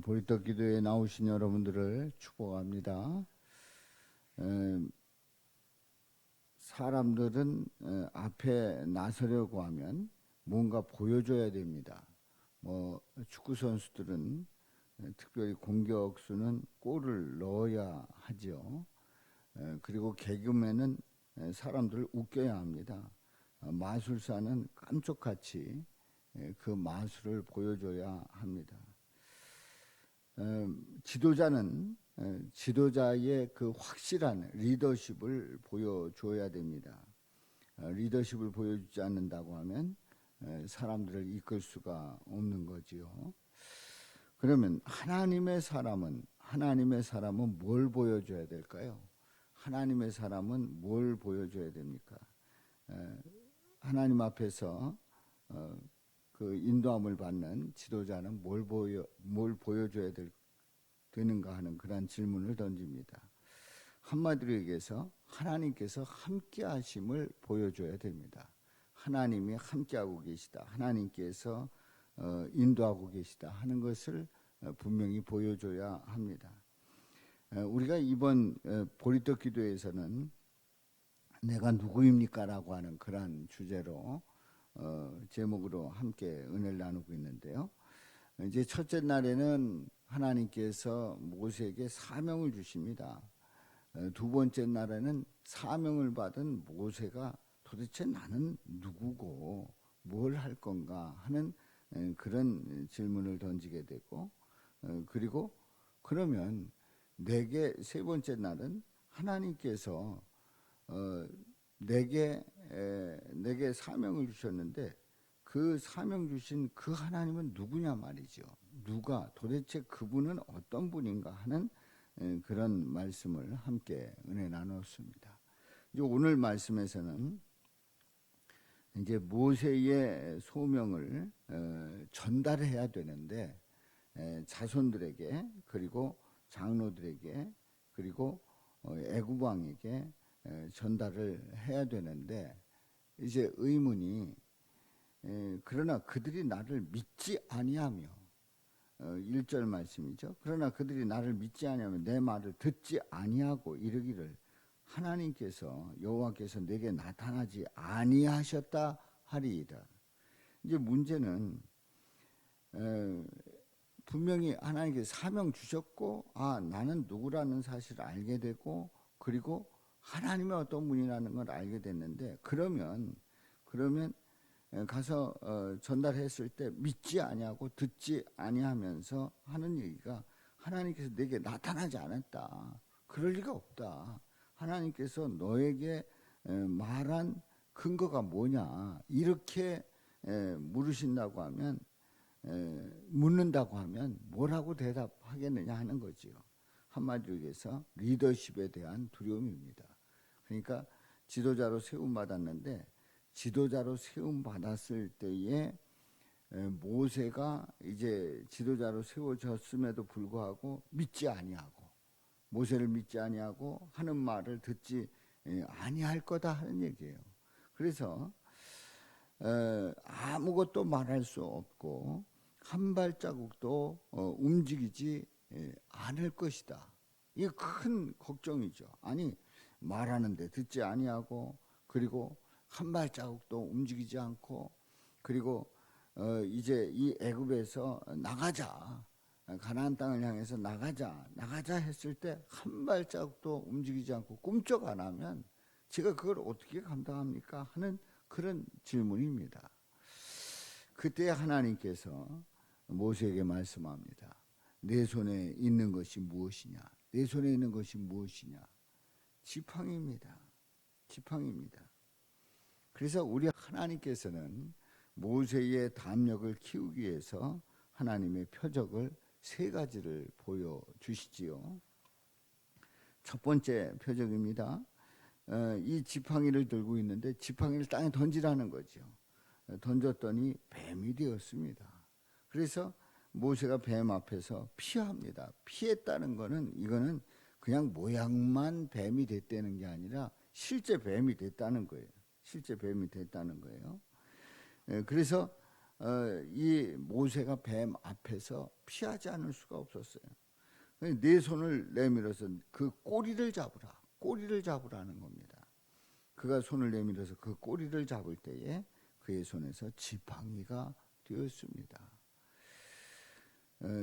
보리떡 기도에 나오신 여러분들을 축복합니다. 사람들은 앞에 나서려고 하면 뭔가 보여줘야 됩니다. 축구 선수들은 특별히 공격수는 골을 넣어야 하죠. 그리고 개그맨은 사람들을 웃겨야 합니다. 마술사는 깜짝같이 그 마술을 보여줘야 합니다. 지도자는 지도자의 그 확실한 리더십을 보여줘야 됩니다. 리더십을 보여주지 않는다고 하면 사람들을 이끌 수가 없는 거지요. 그러면 하나님의 사람은 뭘 보여줘야 될까요? 하나님의 사람은 뭘 보여줘야 됩니까? 하나님 앞에서 그 인도함을 받는 지도자는 뭘 보여줘야 되는가 하는 그런 질문을 던집니다. 한마디로 얘기해서 하나님께서 함께 하심을 보여줘야 됩니다. 하나님이 함께하고 계시다. 하나님께서 인도하고 계시다 하는 것을 분명히 보여줘야 합니다. 우리가 이번 보리떡 기도에서는 내가 누구입니까? 라고 하는 그런 주제로 제목으로 함께 은혜를 나누고 있는데요. 이제 첫째 날에는 하나님께서 모세에게 사명을 주십니다. 두 번째 날에는 사명을 받은 모세가 도대체 나는 누구고 뭘 할 건가 하는 그런 질문을 던지게 되고, 그리고 그러면 내게 세 번째 날은 하나님께서 내게 사명을 주셨는데 그 사명 주신 그 하나님은 누구냐 말이죠. 누가 도대체 그분은 어떤 분인가 하는 그런 말씀을 함께 은혜 나눴습니다. 이제 오늘 말씀에서는 이제 모세의 소명을 전달해야 되는데 자손들에게 그리고 장로들에게 그리고 애굽 왕에게 전달을 해야 되는데 이제 의문이 그러나 그들이 나를 믿지 아니하며 1절 말씀이죠. 그러나 그들이 나를 믿지 아니하며 내 말을 듣지 아니하고 이르기를 하나님께서 여호와께서 내게 나타나지 아니하셨다 하리이다. 이제 문제는 분명히 하나님께서 사명 주셨고 나는 누구라는 사실을 알게 되고 그리고 하나님의 어떤 분이라는 걸 알게 됐는데 그러면 가서 전달했을 때 믿지 아니하고 듣지 아니하면서 하는 얘기가 하나님께서 내게 나타나지 않았다. 그럴 리가 없다. 하나님께서 너에게 말한 근거가 뭐냐 이렇게 물으신다고 하면 묻는다고 하면 뭐라고 대답하겠느냐 하는 거지요. 한마디로 얘기해서 리더십에 대한 두려움입니다. 그러니까 지도자로 세움 받았는데 지도자로 세움 받았을 때에 모세가 이제 지도자로 세워졌음에도 불구하고 믿지 아니하고 모세를 믿지 아니하고 하는 말을 듣지 아니할 거다 하는 얘기예요. 그래서 아무것도 말할 수 없고 한 발자국도 움직이지 않을 것이다. 이게 큰 걱정이죠. 아니 말하는데 듣지 아니하고 그리고 한 발자국도 움직이지 않고 그리고 이제 이 애굽에서 나가자 가나안 땅을 향해서 나가자 했을 때 한 발자국도 움직이지 않고 꿈쩍 안 하면 제가 그걸 어떻게 감당합니까? 하는 그런 질문입니다. 그때 하나님께서 모세에게 말씀합니다. 내 손에 있는 것이 무엇이냐? 내 손에 있는 것이 무엇이냐? 지팡이입니다. 지팡이입니다. 그래서 우리 하나님께서는 모세의 담력을 키우기 위해서 하나님의 표적을 세 가지를 보여주시지요. 첫 번째 표적입니다. 이 지팡이를 들고 있는데 지팡이를 땅에 던지라는 거죠. 던졌더니 뱀이 되었습니다. 그래서 모세가 뱀 앞에서 피합니다. 피했다는 거는 이거는 그냥 모양만 뱀이 됐다는 게 아니라 실제 뱀이 됐다는 거예요. 실제 뱀이 됐다는 거예요. 그래서 이 모세가 뱀 앞에서 피하지 않을 수가 없었어요. 네 손을 내밀어서 그 꼬리를 잡으라. 꼬리를 잡으라는 겁니다. 그가 손을 내밀어서 그 꼬리를 잡을 때에 그의 손에서 지팡이가 되었습니다.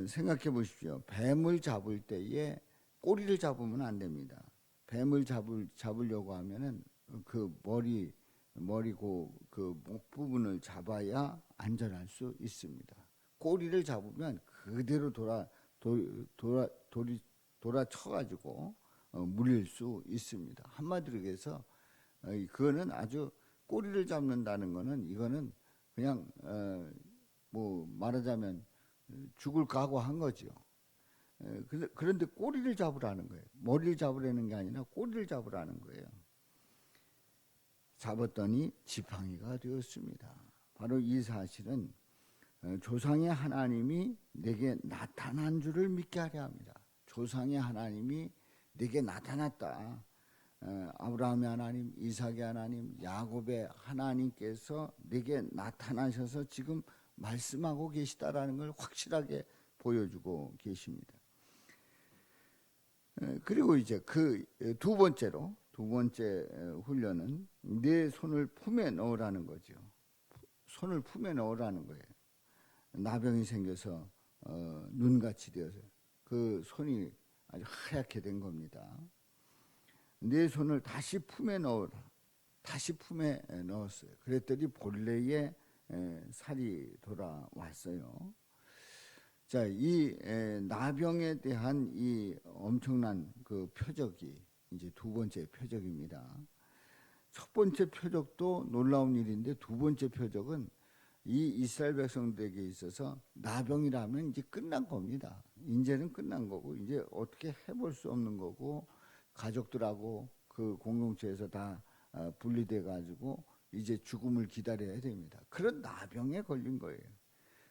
생각해 보십시오. 뱀을 잡을 때에 꼬리를 잡으면 안 됩니다. 뱀을 잡으려고 하면은 그 머리고 그 목 부분을 잡아야 안전할 수 있습니다. 꼬리를 잡으면 그대로 돌아쳐가지고 물릴 수 있습니다. 한마디로 해서 그거는 아주 꼬리를 잡는다는 거는 이거는 그냥 뭐 말하자면 죽을 각오한 거죠. 그런데 꼬리를 잡으라는 거예요. 머리를 잡으라는 게 아니라 꼬리를 잡으라는 거예요. 잡았더니 지팡이가 되었습니다. 바로 이 사실은 조상의 하나님이 내게 나타난 줄을 믿게 하려 합니다. 조상의 하나님이 내게 나타났다. 아브라함의 하나님, 이삭의 하나님, 야곱의 하나님께서 내게 나타나셔서 지금 말씀하고 계시다라는 걸 확실하게 보여주고 계십니다. 그리고 이제 그 두 번째 훈련은 내 손을 품에 넣으라는 거죠. 손을 품에 넣으라는 거예요. 나병이 생겨서 눈같이 되어서 그 손이 아주 하얗게 된 겁니다. 내 손을 다시 품에 넣으라. 다시 품에 넣었어요. 그랬더니 본래의 살이 돌아왔어요. 자, 이 나병에 대한 이 엄청난 그 표적이 이제 두 번째 표적입니다. 첫 번째 표적도 놀라운 일인데 두 번째 표적은 이 이스라엘 백성들에게 있어서 나병이라면 이제 끝난 겁니다. 이제는 끝난 거고 이제 어떻게 해볼 수 없는 거고 가족들하고 그 공동체에서 다 분리돼 가지고 이제 죽음을 기다려야 됩니다. 그런 나병에 걸린 거예요.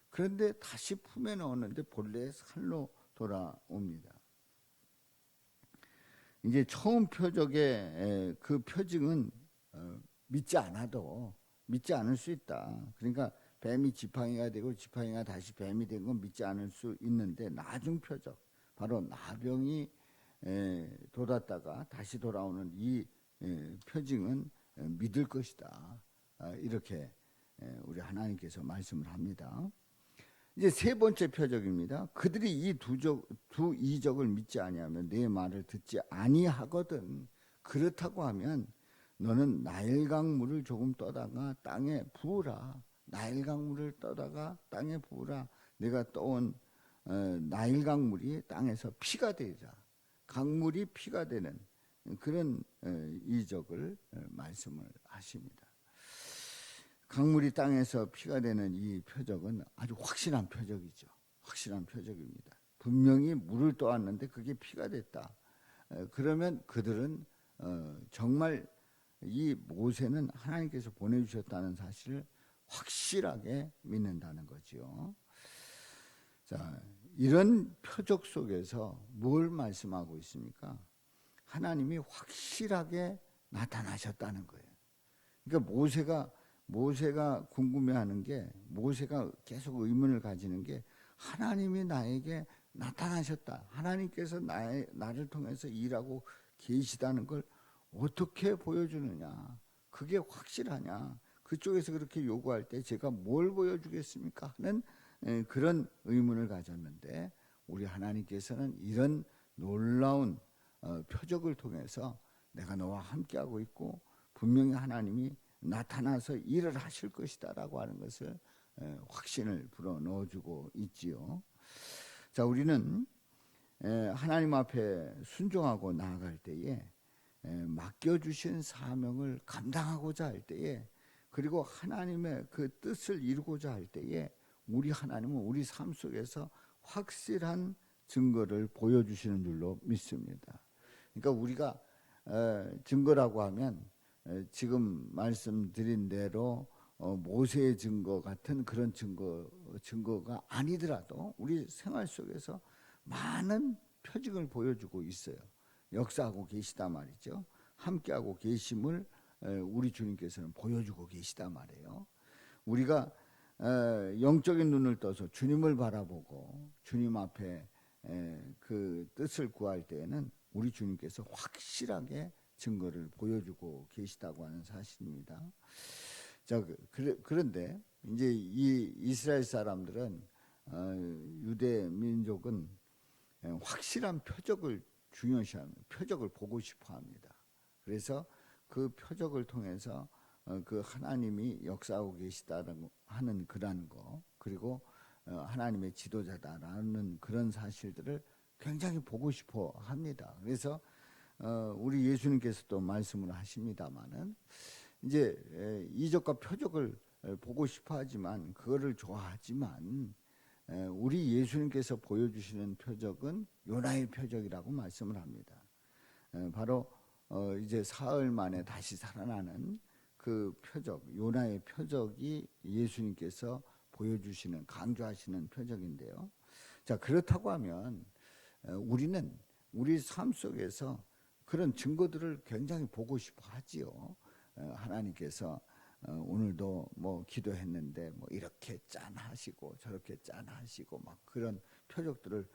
그런데 다시 품에 넣었는데 본래의 살로 돌아옵니다. 이제 처음 표적의 그 표징은 믿지 않아도 믿지 않을 수 있다. 그러니까 뱀이 지팡이가 되고 지팡이가 다시 뱀이 된 건 믿지 않을 수 있는데 나중 표적, 바로 나병이 돋았다가 다시 돌아오는 이 표징은 믿을 것이다. 이렇게 우리 하나님께서 말씀을 합니다. 이제 세 번째 표적입니다. 그들이 이 두 이적을 믿지 아니하면 내 말을 듣지 아니하거든. 그렇다고 하면 너는 나일강 물을 조금 떠다가 땅에 부으라. 나일강 물을 떠다가 땅에 부으라. 내가 떠온 나일강 물이 땅에서 피가 되리라. 강물이 피가 되는 그런 이적을 말씀을 하십니다. 강물이 땅에서 피가 되는 이 표적은 아주 확실한 표적이죠. 확실한 표적입니다. 분명히 물을 떠왔는데 그게 피가 됐다. 그러면 그들은 정말 이 모세는 하나님께서 보내주셨다는 사실을 확실하게 믿는다는 거죠. 자, 이런 표적 속에서 뭘 말씀하고 있습니까? 하나님이 확실하게 나타나셨다는 거예요. 그러니까 모세가 궁금해하는 게, 모세가 계속 의문을 가지는 게, 하나님이 나에게 나타나셨다. 하나님께서 나를 통해서 일하고 계시다는 걸 어떻게 보여주느냐. 그게 확실하냐. 그쪽에서 그렇게 요구할 때 제가 뭘 보여주겠습니까? 하는 그런 의문을 가졌는데, 우리 하나님께서는 이런 놀라운 표적을 통해서 내가 너와 함께하고 있고 분명히 하나님이 나타나서 일을 하실 것이다라고 하는 것을 확신을 불어넣어주고 있지요. 자, 우리는 하나님 앞에 순종하고 나아갈 때에 맡겨주신 사명을 감당하고자 할 때에, 그리고 하나님의 그 뜻을 이루고자 할 때에 우리 하나님은 우리 삶 속에서 확실한 증거를 보여주시는 줄로 믿습니다. 그러니까 우리가 증거라고 하면 지금 말씀드린 대로 모세의 증거 같은 그런 증거가 아니더라도 우리 생활 속에서 많은 표징을 보여주고 있어요. 역사하고 계시다 말이죠. 함께하고 계심을 우리 주님께서는 보여주고 계시다 말이에요. 우리가 영적인 눈을 떠서 주님을 바라보고 주님 앞에 그 뜻을 구할 때에는 우리 주님께서 확실하게 증거를 보여주고 계시다고 하는 사실입니다. 자, 그런데 이제 이 이스라엘 사람들은 유대 민족은 확실한 표적을 중요시합니다. 표적을 보고 싶어합니다. 그래서 그 표적을 통해서 그 하나님이 역사하고 계시다는 하는 그런 거, 그리고 하나님의 지도자다라는 그런 사실들을 굉장히 보고 싶어 합니다. 그래서 우리 예수님께서도 말씀을 하십니다마는 이제 이적과 표적을 보고 싶어 하지만 그거를 좋아하지만 우리 예수님께서 보여주시는 표적은 요나의 표적이라고 말씀을 합니다. 바로 이제 사흘 만에 다시 살아나는 그 표적, 요나의 표적이 예수님께서 보여주시는, 강조하시는 표적인데요. 자, 그렇다고 하면 우리는 우리 삶 속에서 그런 증거들을 굉장히 보고 싶어 하지요. 하나님께서 오늘도 뭐 기도했는데 뭐 이렇게 짠하시고 저렇게 짠하시고 막 그런 표적들을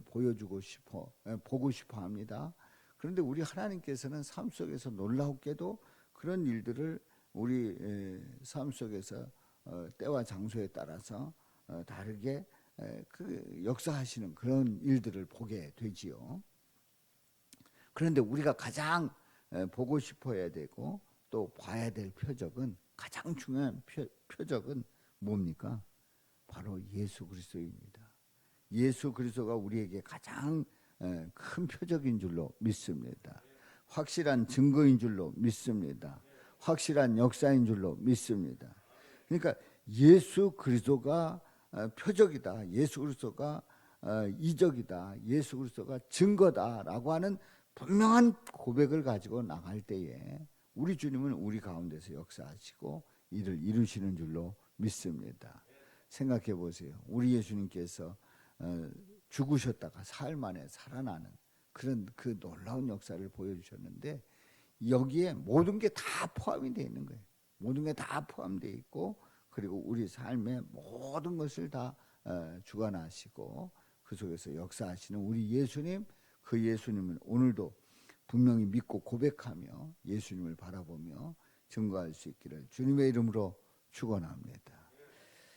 보여주고 싶어, 보고 싶어 합니다. 그런데 우리 하나님께서는 삶 속에서 놀랍게도 그런 일들을 우리 삶 속에서 때와 장소에 따라서 다르게 그 역사하시는 그런 일들을 보게 되지요. 그런데 우리가 가장 보고 싶어야 되고 또 봐야 될 표적은, 가장 중요한 표적은 뭡니까? 바로 예수 그리스도입니다. 예수 그리스도가 우리에게 가장 큰 표적인 줄로 믿습니다. 확실한 증거인 줄로 믿습니다. 확실한 역사인 줄로 믿습니다. 그러니까 예수 그리스도가 표적이다, 예수 그리스도가 이적이다, 예수 그리스도가 증거다라고 하는 분명한 고백을 가지고 나갈 때에 우리 주님은 우리 가운데서 역사하시고 이를 이루시는 줄로 믿습니다. 생각해 보세요. 우리 예수님께서 죽으셨다가 사흘 만에 살아나는 그런 그 놀라운 역사를 보여주셨는데 여기에 모든 게 다 포함이 되어 있는 거예요. 모든 게 다 포함되어 있고, 그리고 우리 삶의 모든 것을 다 주관하시고 그 속에서 역사하시는 우리 예수님, 그 예수님은 오늘도 분명히 믿고 고백하며 예수님을 바라보며 증거할 수 있기를 주님의 이름으로 축원합니다.